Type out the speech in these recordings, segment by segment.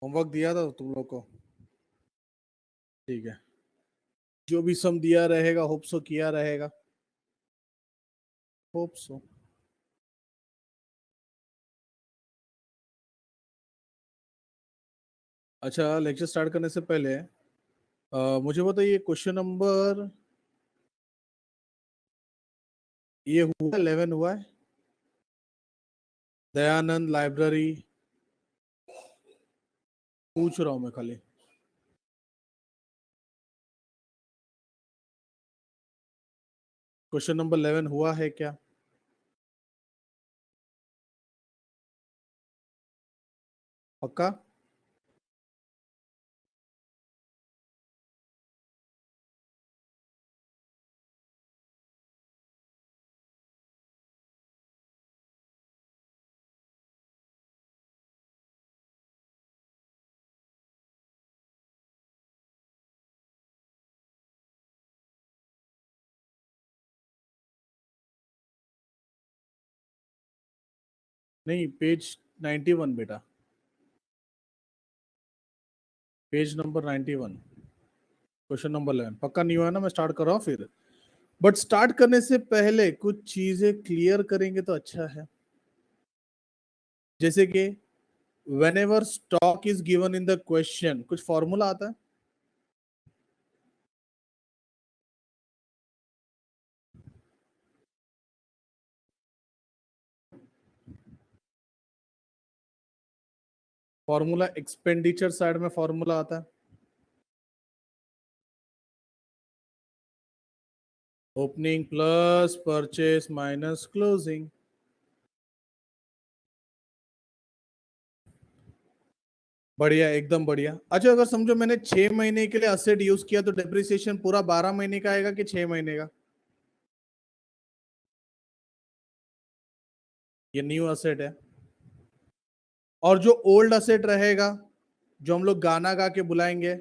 Homework दिया था तुम लोग को? ठीक है, जो भी सम दिया रहेगा होप सो किया रहेगा। Hope so. अच्छा, लेक्चर स्टार्ट करने से पहले मुझे बताइए, क्वेश्चन नंबर ये हुआ 11 हुआ है, दयानंद लाइब्रेरी। पूछ रहा हूं मैं खाली। क्वेश्चन नंबर 11 हुआ है क्या? पक्का? नहीं, पेज 91 बेटा, पेज नंबर 91, क्वेश्चन नंबर 11। पक्का नहीं हुआ ना? मैं स्टार्ट कर रहा हूँ फिर। बट स्टार्ट करने से पहले कुछ चीजें क्लियर करेंगे तो अच्छा है। जैसे कि whenever stock is given in the question, कुछ फॉर्मूला आता है? फॉर्मूला एक्सपेंडिचर साइड में फॉर्मूला आता है। Opening plus purchase minus closing. बढ़िया, एकदम बढ़िया। अच्छा, अगर समझो मैंने 6 महीने के लिए असेट यूज किया तो डेप्रिसिएशन पूरा 12 महीने का आएगा कि 6 महीने का? ये न्यू असेट है। और जो ओल्ड असेट रहेगा, जो हम लोग गाना गा के बुलाएंगे,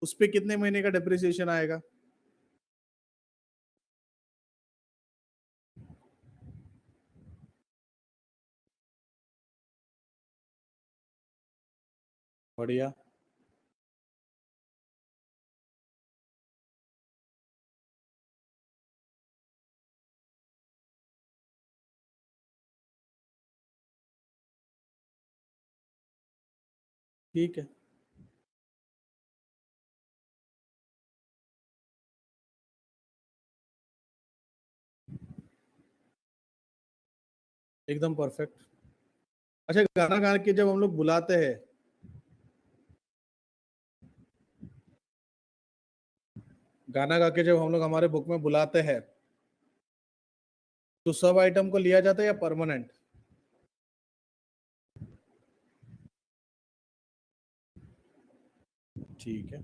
उस पे कितने महीने का डेप्रिसिएशन आएगा? बढ़िया। ठीक है, एकदम परफेक्ट। अच्छा, गाना गा के जब हम लोग बुलाते हैं, गाना गा के जब हम लोग हमारे बुक में बुलाते हैं, तो सब आइटम को लिया जाता है या परमानेंट? ठीक है,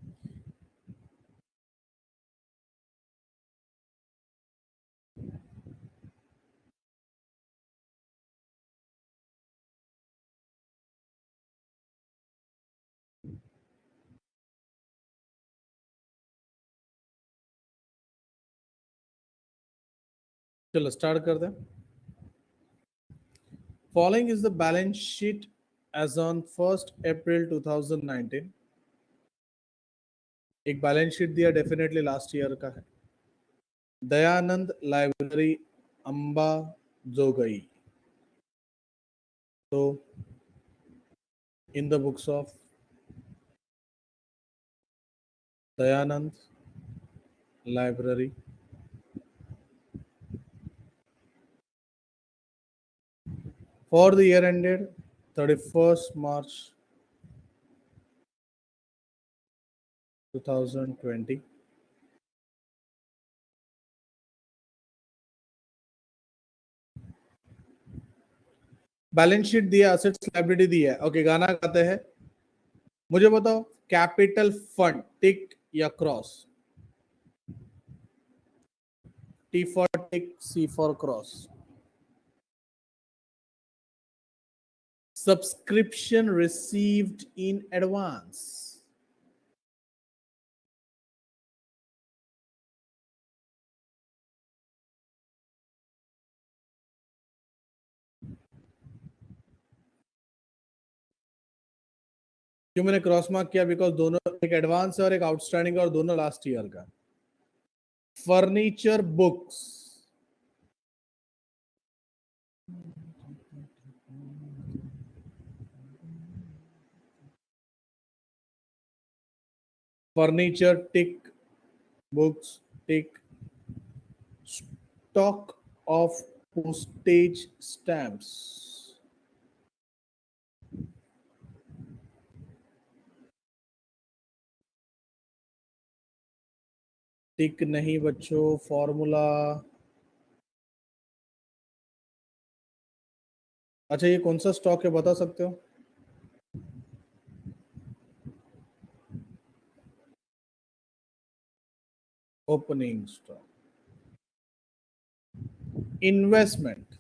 चलो स्टार्ट कर दें। Following is the balance sheet as on 1 April 2019। एक बैलेंस शीट दिया, डेफिनेटली लास्ट ईयर का है। दयानंद लाइब्रेरी, अंबा जोगई। तो in the books of Dayanand library for the year ended 31st March 2020, balance sheet दिया, असेट्स लायबिलिटी दिया है। ओके, गाना गाते हैं। मुझे बताओ, कैपिटल फंड टिक या cross? T for tick, C for cross. Subscription received in advance. क्यों मैंने क्रॉस मार्क किया? बिकॉज दोनों, एक एडवांस है और एक आउटस्टैंडिंग, और दोनों लास्ट ईयर का। Furniture books, furniture tick, books tick, stock of postage stamps, tick नहीं बच्चों, फॉर्मूला। अच्छा ये कौन सा स्टॉक है बता सकते हो? Opening stock. इन्वेस्टमेंट,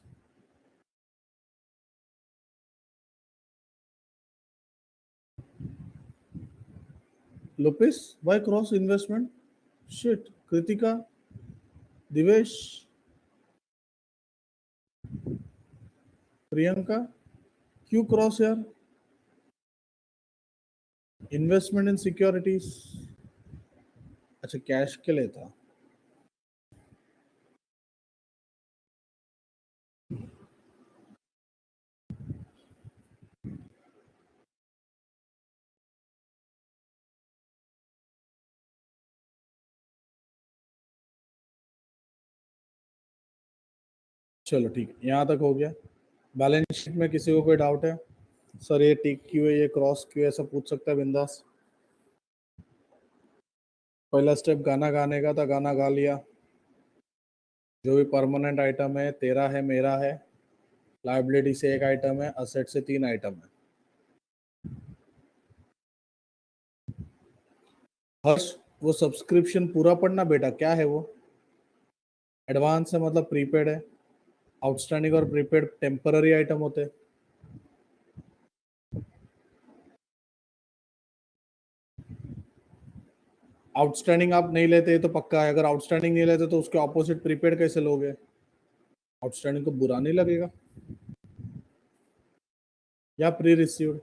लुपिस, why cross investment? Shit, Kritika, Divesh, Priyanka, क्यों क्रॉस यार? इन्वेस्टमेंट इन सिक्योरिटीज, अच्छा कैश के लिए था। चलो ठीक है, यहाँ तक हो गया। बैलेंस शीट में किसी को कोई डाउट है? सर ये टिक क्यों है, ये क्रॉस क्यों है, सब पूछ सकता है बिंदास। पहला स्टेप गाना गाने का था, गाना गा लिया। जो भी परमानेंट आइटम है, तेरा है मेरा है, लाइबिलिटी से एक आइटम है, असेट से 3 आइटम है। हर्ष, वो सब्सक्रिप्शन पूरा पढ़ना बेटा, क्या है वो? एडवांस है मतलब प्रीपेड है, आउटस्टैंडिंग और प्रीपेड टेम्पररी आइटम होते हैं। आउटस्टैंडिंग आप नहीं लेते तो पक्का है, अगर आउटस्टैंडिंग नहीं लेते तो उसके ऑपोजिट प्रीपेड कैसे लोगे? आउटस्टैंडिंग को बुरा नहीं लगेगा, या प्री रिसीव्ड।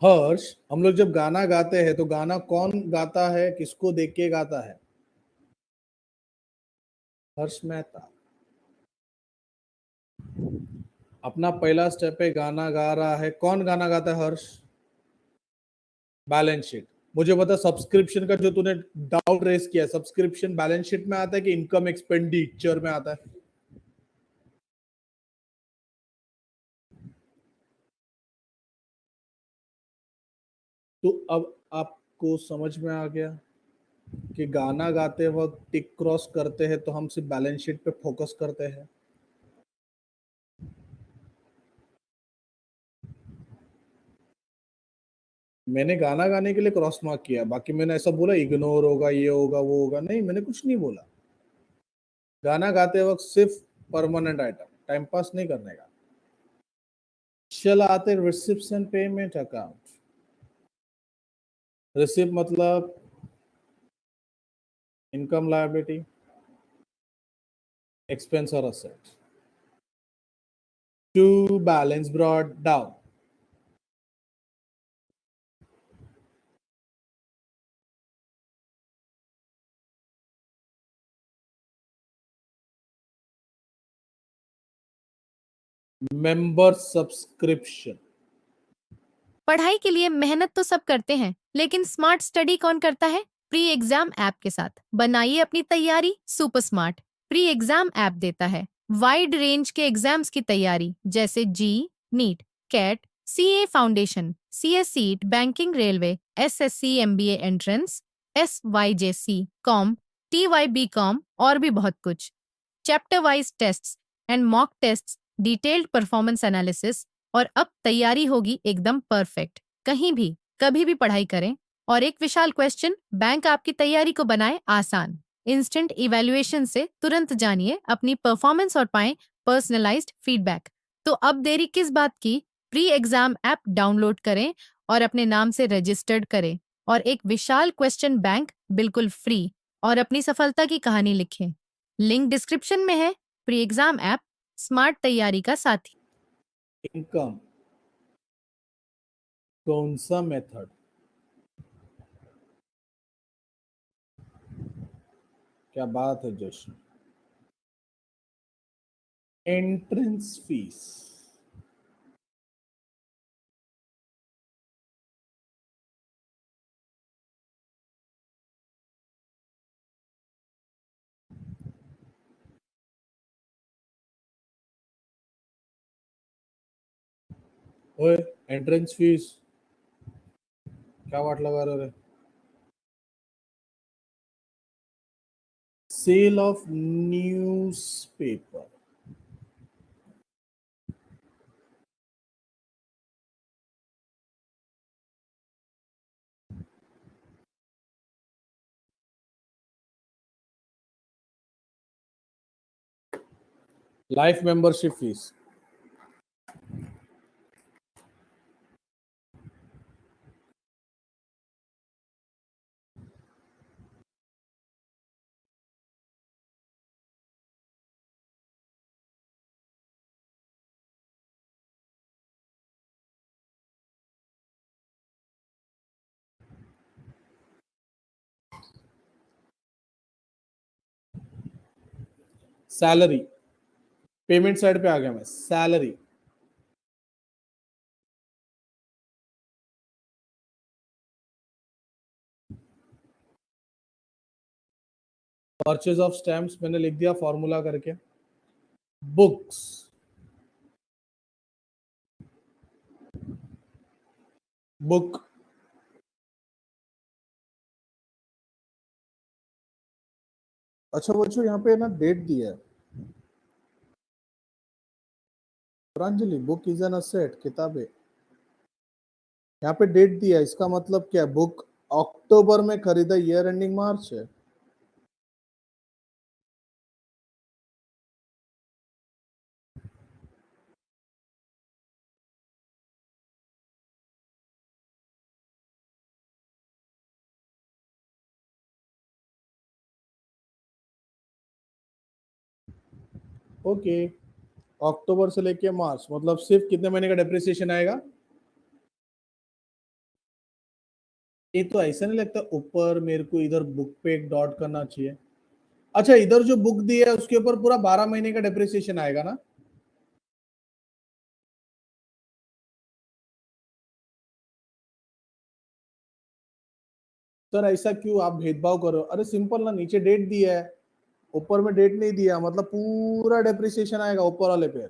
हर्ष, हम लोग जब गाना गाते हैं तो गाना कौन गाता है, किसको देख के गाता है? हर्ष मेहता। अपना पहला स्टेप है, गाना गा रहा है, कौन गाना गाता है हर्ष? Balance sheet. मुझे बता, सब्सक्रिप्शन का जो तूने डाउट रेस किया, सब्सक्रिप्शन बैलेंस शीट में आता है कि इनकम एक्सपेंडिचर में आता है? तो अब आपको समझ में आ गया कि गाना गाते वक्त टिक क्रॉस करते हैं तो हम सिर्फ बैलेंस शीट पे फोकस करते हैं। मैंने गाना गाने के लिए क्रॉस मार्क किया, बाकी मैंने ऐसा बोला इग्नोर होगा, ये होगा, वो होगा, नहीं मैंने कुछ नहीं बोला। गाना गाते वक्त सिर्फ परमानेंट आइटम, टाइम पास नहीं करने का। चल आते receipt and payment account. Receipt मतलब इनकम, लायबिलिटी, एक्सपेंस और asset. To balance brought down. Member subscription. पढ़ाई के लिए मेहनत तो सब करते हैं, लेकिन स्मार्ट स्टडी कौन करता है? प्री एग्जाम ऐप के साथ बनाइए अपनी तैयारी super smart. Pre exam app देता है वाइड रेंज के एग्जाम्स की तैयारी, जैसे JEE, NEET, CAT, CA foundation, CS सीट, banking, railway, SSC, MBA entrance, SYJC, com, TYB com और भी बहुत कुछ। Chapter wise tests and mock tests, detailed performance analysis, और अब तैयारी होगी एकदम परफेक्ट। कहीं भी कभी भी पढ़ाई करें और एक विशाल क्वेश्चन बैंक आपकी तैयारी को बनाए आसान। इंस्टेंट इवैल्यूएशन से तुरंत जानिए अपनी परफॉर्मेंस और पाएं पर्सनलाइज्ड फीडबैक। तो अब देरी किस बात की? प्री एग्जाम ऐप डाउनलोड करें और अपने नाम से रजिस्टर्ड करें और एक विशाल क्वेश्चन बैंक बिल्कुल फ्री और अपनी सफलता की कहानी लिखें। लिंक डिस्क्रिप्शन में है। प्री एग्जाम ऐप, स्मार्ट तैयारी का साथी। इनकम कौन सा मेथड? क्या बात है जश्न। एंट्रेंस फीस, ओए एंट्रेंस फीस क्या वाट लगा रहे रे? Sale of newspaper, life membership fees, salary. Payment side पे आ गया मैं। सैलरी, परचेज ऑफ स्टैम्प्स मैंने लिख दिया फॉर्मूला करके। बुक्स, बुक, अच्छा बच्चों यहाँ पे ना डेट दिया है। Pranjali, book is an asset, किताबें। यहाँ पे डेट दिया है, इसका मतलब क्या है? बुक अक्टूबर में खरीदा, ईयर एंडिंग मार्च है। ओके, अक्टूबर से लेके मार्च मतलब सिर्फ कितने महीने का डेप्रिसिएशन आएगा? ये तो ऐसा नहीं लगता ऊपर मेरे को इधर बुक पे एक डॉट करना चाहिए। अच्छा, इधर जो बुक दिया है उसके ऊपर पूरा 12 महीने का डेप्रिसिएशन आएगा ना? सर ऐसा क्यों आप भेदभाव करो? अरे सिंपल ना, नीचे डेट दिया है, ऊपर में डेट नहीं दिया, मतलब पूरा डेप्रिसिएशन आएगा ऊपर वाले पे।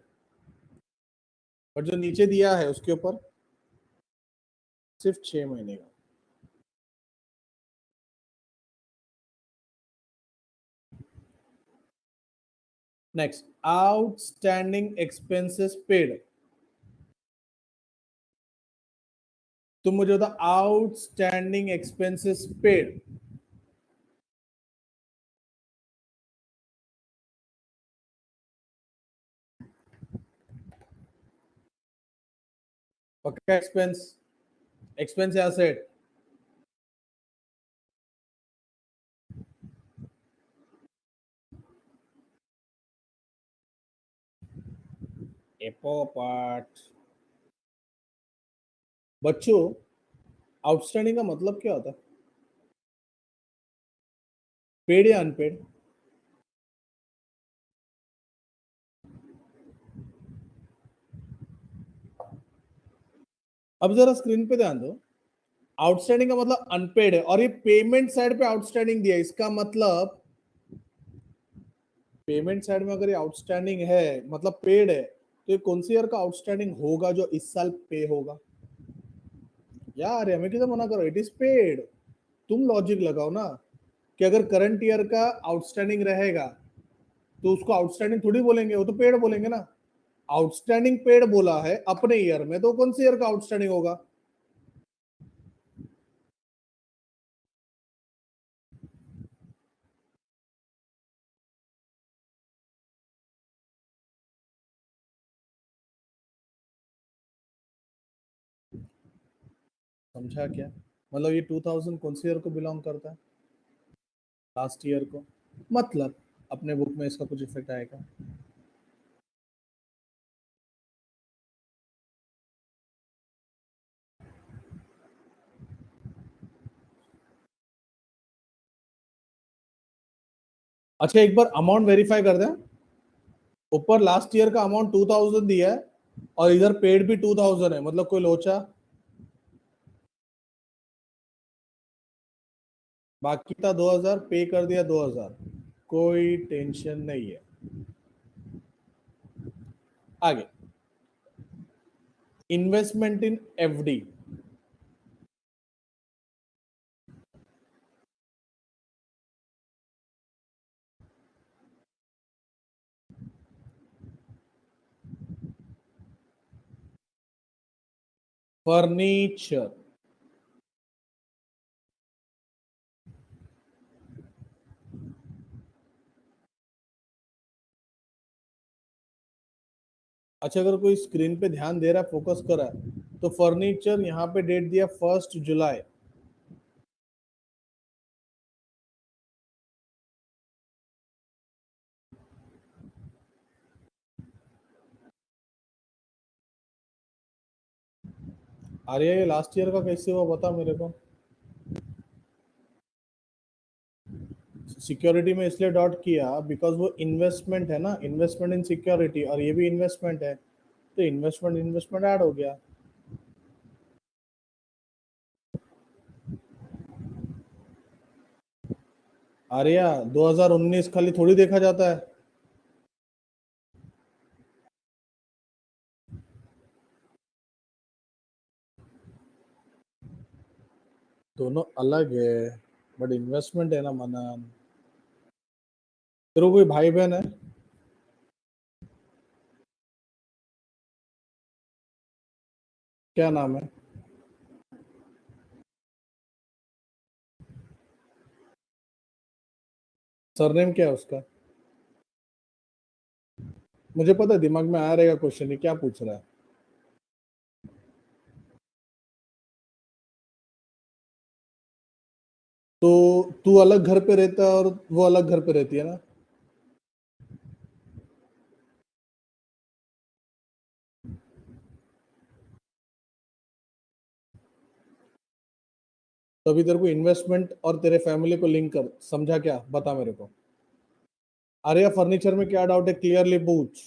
और जो नीचे दिया है उसके ऊपर सिर्फ 6 महीने का। Next, outstanding expenses paid. तुम मुझे बता, आउटस्टैंडिंग एक्सपेंसेस पेड पक्का एक्सपेंस, एक्सपेंस या एसेट? Apo part. बच्चों, आउटस्टैंडिंग का मतलब क्या होता है? पेड या अनपेड? अब जरा स्क्रीन पे ध्यान दो। आउटस्टैंडिंग का मतलब अनपेड है और ये पेमेंट साइड पे आउटस्टैंडिंग दिया है, इसका मतलब पेमेंट साइड में अगर ये आउटस्टैंडिंग है मतलब पेड है, तो ये कौन सी ईयर का आउटस्टैंडिंग होगा जो इस साल पे होगा? यार हमें किधर मना करो, इट इज पेड। तुम लॉजिक लगाओ ना कि अगर करंट ईयर का आउटस्टैंडिंग रहेगा तो उसको आउटस्टैंडिंग थोड़ी बोलेंगे, वो तो पेड बोलेंगे ना। आउटस्टैंडिंग पेड बोला है अपने ईयर में, तो कौन सी ईयर का आउटस्टैंडिंग होगा? समझा क्या? मतलब ये 2000 कौन से ईयर को बिलोंग करता है? लास्ट ईयर को। मतलब अपने बुक में इसका कुछ इफेक्ट आएगा? अच्छा, एक बार अमाउंट वेरीफाई कर दें। ऊपर लास्ट ईयर का अमाउंट 2000 दिया है और इधर पेड भी 2000 है, मतलब कोई लोचा? बाकी था 2000, पे कर दिया 2000, कोई टेंशन नहीं है। आगे, इन्वेस्टमेंट इन एफडी। फर्नीचर। अच्छा, अगर कोई स्क्रीन पे ध्यान दे रहा है, फोकस कर रहा है, तो फर्नीचर यहाँ पे डेट दिया 1 जुलाई। अरे ये लास्ट ईयर का कैसे हुआ बता मेरे को। सिक्योरिटी में इसलिए डॉट किया बिकॉज वो इन्वेस्टमेंट है ना, इन्वेस्टमेंट इन सिक्योरिटी, और ये भी इन्वेस्टमेंट है, तो इन्वेस्टमेंट इन्वेस्टमेंट ऐड हो गया। अरे यार 2019 खाली थोड़ी देखा जाता है। दोनों अलग है, बट इन्वेस्टमेंट है ना मनन। तेरे को कोई भाई बहन है? क्या नाम है? सरनेम क्या है उसका? मुझे पता है, दिमाग में आ रहेगा क्वेश्चन, ये क्या पूछ रहा है। तो तू अलग घर पे रहता है और वो अलग घर पे रहती है ना? तो अभी तेरे को इन्वेस्टमेंट और तेरे फैमिली को लिंक कर, समझा क्या? बता मेरे को। अरे यार फर्नीचर में क्या डाउट है, क्लियरली पूछ।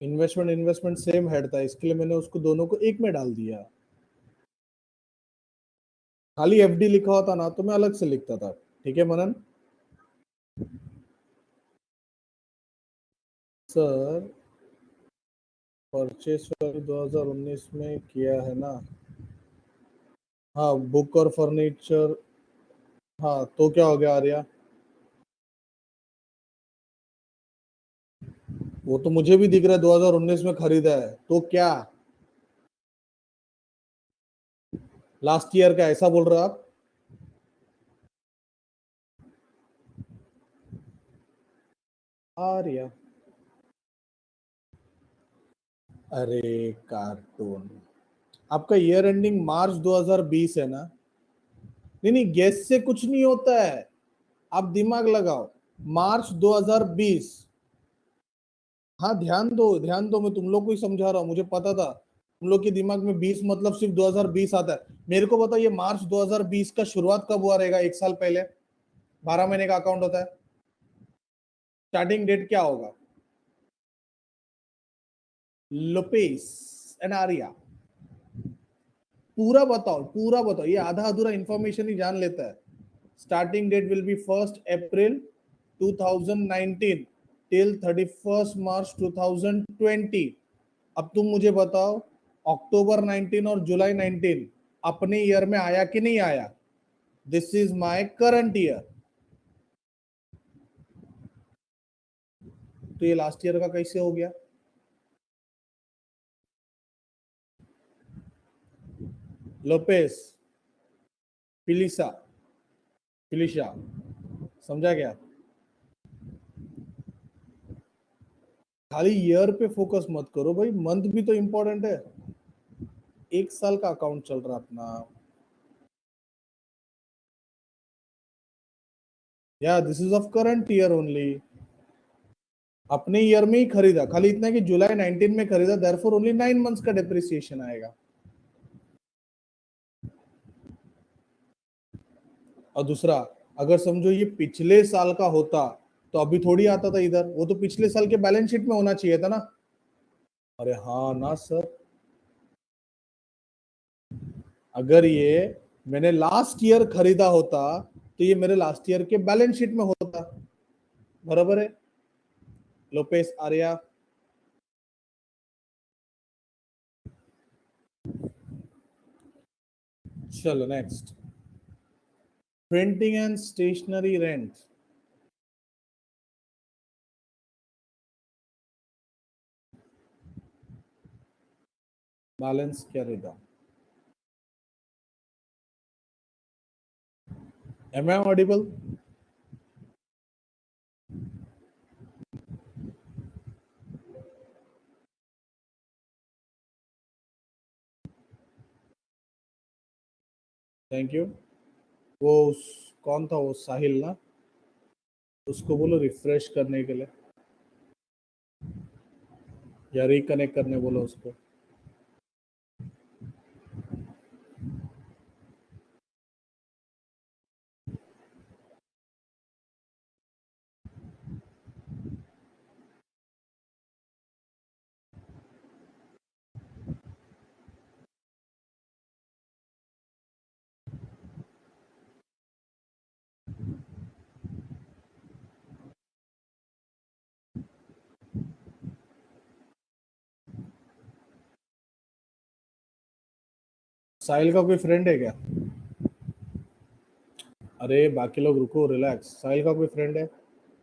इन्वेस्टमेंट इन्वेस्टमेंट सेम हेड था, इसके लिए मैंने उसको दोनों को एक में डाल दिया। खाली एफडी लिखा होता ना तो मैं अलग से लिखता था। ठीक है मनन? सर, परचेस 2019 में किया है ना? हाँ, बुक और फर्नीचर। हाँ, तो क्या हो गया आर्या? वो तो मुझे भी दिख रहा है 2019 में खरीदा है, तो क्या? लास्ट ईयर का ऐसा बोल रहे हो आप? आर्या, अरे कार्टून, आपका ईयर एंडिंग मार्च 2020 है ना? नहीं नहीं, गैस से कुछ नहीं होता है, आप दिमाग लगाओ। मार्च 2020। हाँ, ध्यान दो, मैं तुम लोग को ही समझा रहा हूँ, मुझे पता था तुम लोग के दिमाग में 20 मतलब सिर्फ 2020 आता है। मेरे को पता, ये मार्च 2020 का शुरुआत कब हुआ रहेगा, एक साल पहले। 12 महीने का अकाउंट होता है, स्टार्टिंग डेट क्या होगा? लोपेस एंड आर्या, पूरा बताओ, ये आधा अधूरा इंफॉर्मेशन ही जान लेता है। Starting date will be 1 April 2019 till 31 March 2020। अब तुम मुझे बताओ, अक्टूबर 19 और जुलाई 19 अपने ईयर में आया कि नहीं आया? This is my current year. तो ये लास्ट ईयर का कैसे हो गया? लोपेस, फिलिसा, फिलिशा, समझा क्या? खाली ईयर पे फोकस मत करो भाई, मंथ भी तो इंपॉर्टेंट है। एक साल का अकाउंट चल रहा अपना। या this is of current year only. अपने ईयर में ही खरीदा, खाली इतना कि जुलाई 19 में खरीदा, देयरफॉर ओनली 9 मंथ्स का डेप्रिसिएशन आएगा। और दूसरा, अगर समझो ये पिछले साल का होता तो अभी थोड़ी आता था इधर, वो तो पिछले साल के बैलेंस शीट में होना चाहिए था ना। अरे हाँ ना सर, अगर ये मैंने लास्ट ईयर खरीदा होता तो ये मेरे लास्ट ईयर के बैलेंस शीट में होता। बराबर है लोपेस आर्या? चलो next, printing and stationery rent, balance क्या रहेगा? Am I audible? Thank you. वो कौन था वो, साहिल ना? उसको बोलो रिफ्रेश करने के लिए या रिकनेक्ट करने बोलो उसको। साहिल का कोई फ्रेंड है क्या? अरे बाकी लोग रुको, रिलैक्स। साहिल का कोई फ्रेंड है?